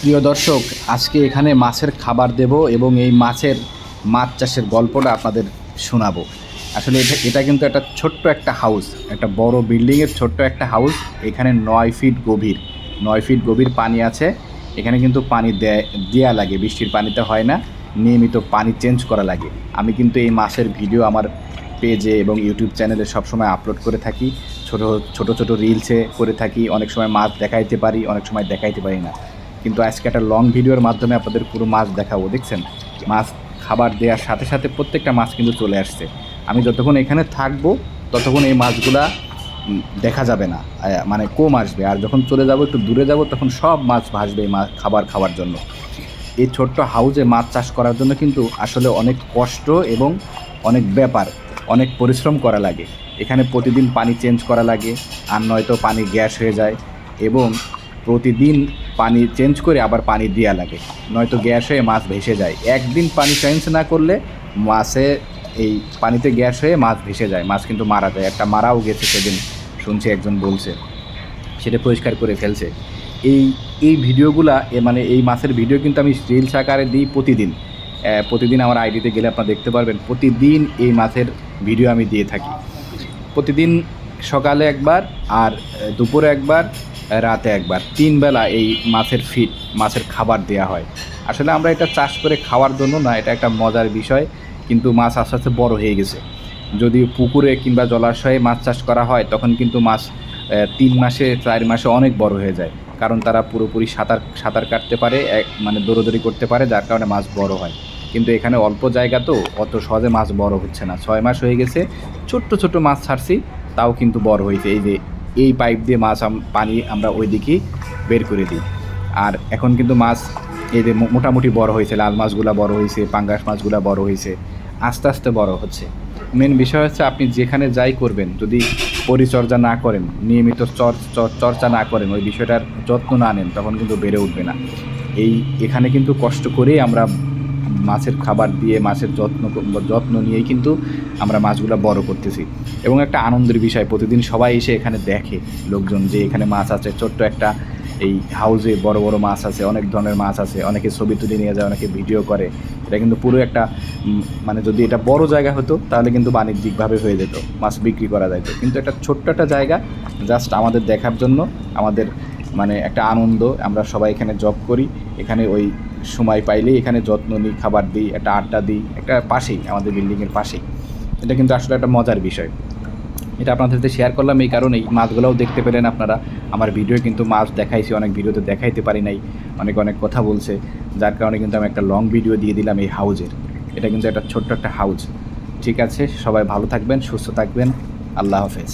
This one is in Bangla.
প্রিয় দর্শক, আজকে এখানে মাছের খাবার দেব এবং এই মাছ চাষের গল্পটা আপনাদের শোনাবো। আসলে এটা কিন্তু একটা ছোট্ট একটা হাউস, একটা বড় বিল্ডিংয়ের ছোট্ট একটা হাউস। এখানে 9 ফিট গভীর পানি আছে। এখানে কিন্তু পানি দেয়া লাগে, বৃষ্টির পানিতে হয় না, নিয়মিত পানি চেঞ্জ করা লাগে। আমি কিন্তু এই মাছের ভিডিও আমার পেজে এবং ইউটিউব চ্যানেলে সবসময় আপলোড করে থাকি। ছোট ছোট রিলসে করে থাকি। অনেক সময় মাছ দেখাইতে পারি, অনেক সময় দেখাইতে পারি না। কিন্তু আজকে একটা লং ভিডিওর মাধ্যমে আপনাদের পুরো মাছ দেখাবো। দেখছেন, মাছ খাবার দেওয়ার সাথে সাথে প্রত্যেকটা মাছ কিন্তু চলে আসছে। আমি যতক্ষণ এখানে থাকবো ততক্ষণ এই মাছগুলা দেখা যাবে না, মানে কম আসবে। আর যখন চলে যাব, একটু দূরে যাব, তখন সব মাছ ভাসবে এই মাছ খাওয়ার জন্য। এই ছোট্ট হাউজে মাছ চাষ করার জন্য কিন্তু আসলে অনেক কষ্ট এবং অনেক ব্যাপার, অনেক পরিশ্রম করা লাগে। এখানে প্রতিদিন পানি চেঞ্জ করা লাগে, আর নয়তো পানি গ্যাস হয়ে যায়। এবং প্রতিদিন পানি চেঞ্জ করে আবার পানি দেওয়া লাগে, নয়তো গ্যাস হয়ে মাছ ভেসে যায়। একদিন পানি চেঞ্জ না করলে মাছে এই পানিতে গ্যাস হয়ে মাছ ভেসে যায়, মাছ কিন্তু মারা যায়। একটা মারাও গেছে সেদিন, শুনছি একজন বলছে, সেটা পরিষ্কার করে ফেলছে। এই এই ভিডিওগুলা মানে এই মাছের ভিডিও কিন্তু আমি রিলস আকারে দিই প্রতিদিন আমার আইডিতে গেলে আপনারা দেখতে পারবেন। প্রতিদিন এই মাছের ভিডিও আমি দিয়ে থাকি, প্রতিদিন সকালে একবার, আর দুপুরে একবার, রাতে একবার, 3 বেলা এই মাছের খাবার দেয়া হয়। আসলে আমরা এটা চাষ করে খাওয়ার জন্য না, এটা একটা মজার বিষয়। কিন্তু মাছ আস্তে আস্তে বড় হয়ে গেছে। যদি পুকুরে কিংবা জলাশয়ে মাছ চাষ করা হয়, তখন কিন্তু মাছ 3 মাসে 4 মাসে অনেক বড় হয়ে যায়। কারণ তারা পুরোপুরি সাঁতার কাটতে পারে, মানে দৌড়াদৌড়ি করতে পারে, যার কারণে মাছ বড় হয়। কিন্তু এখানে অল্প জায়গা, তো অত সহজে মাছ বড় হচ্ছে না। 6 মাস হয়ে গেছে, ছোট্ট ছোট মাছ ছাড়ছি, তাও কিন্তু বড় হয়েছে। এই যে এই পাইপ দিয়ে পানি আমরা ওই দিকেই বের করে দিই। আর এখন কিন্তু মাছ এই যে মোটামুটি বড় হয়েছে, লাল মাছগুলো বড় হয়েছে, পাঙ্গাস মাছগুলো বড় হয়েছে, আস্তে আস্তে বড় হচ্ছে। মেন বিষয় হচ্ছে আপনি যেখানে যাই করবেন, যদি পরিচর্যা না করেন, নিয়মিত চর্চা না করেন, ওই বিষয়টার যত্ন না নেন, তখন কিন্তু বেড়ে উঠবে না। এখানে কিন্তু কষ্ট করেই আমরা মাছের খাবার দিয়ে, মাছের যত্ন নিয়েই কিন্তু আমরা মাছগুলো বড় করতেছি। এবং একটা আনন্দের বিষয়, প্রতিদিন সবাই এসে এখানে দেখে, লোকজন, যে এখানে মাছ আছে। ছোট্ট একটা এই হাউজে বড় বড় মাছ আছে, অনেক ধরনের মাছ আছে। অনেকে ছবি তুলে নিয়ে যায়, অনেকে ভিডিও করে। এটা কিন্তু পুরো একটা মানে যদি এটা বড় জায়গা হতো তাহলে কিন্তু বাণিজ্যিকভাবে হয়ে যেত, মাছ বিক্রি করা যেত। কিন্তু একটা ছোট্ট একটা জায়গা, জাস্ট আমাদের দেখার জন্য, আমাদের মানে একটা আনন্দ। আমরা সবাই এখানে জব করি, এখানে ওই সময় পাইলেই এখানে যত্ন নিই, খাবার দিই, একটা আড্ডা দিই, একটা পাশেই, আমাদের বিল্ডিংয়ের পাশেই। এটা কিন্তু আসলে একটা মজার বিষয়। এটা আপনাদের সাথে শেয়ার করলাম এই কারণেই, মাছগুলোও দেখতে পেলেন আপনারা। আমার ভিডিও কিন্তু মাছ দেখাইছি, অনেক ভিডিওতে দেখাইতে পারি নাই, অনেক কথা বলছে, যার কারণে কিন্তু আমি একটা লং ভিডিও দিয়ে দিলাম এই হাউজের। এটা কিন্তু একটা ছোট্ট একটা হাউজ। ঠিক আছে, সবাই ভালো থাকবেন, সুস্থ থাকবেন। আল্লাহ হাফেজ।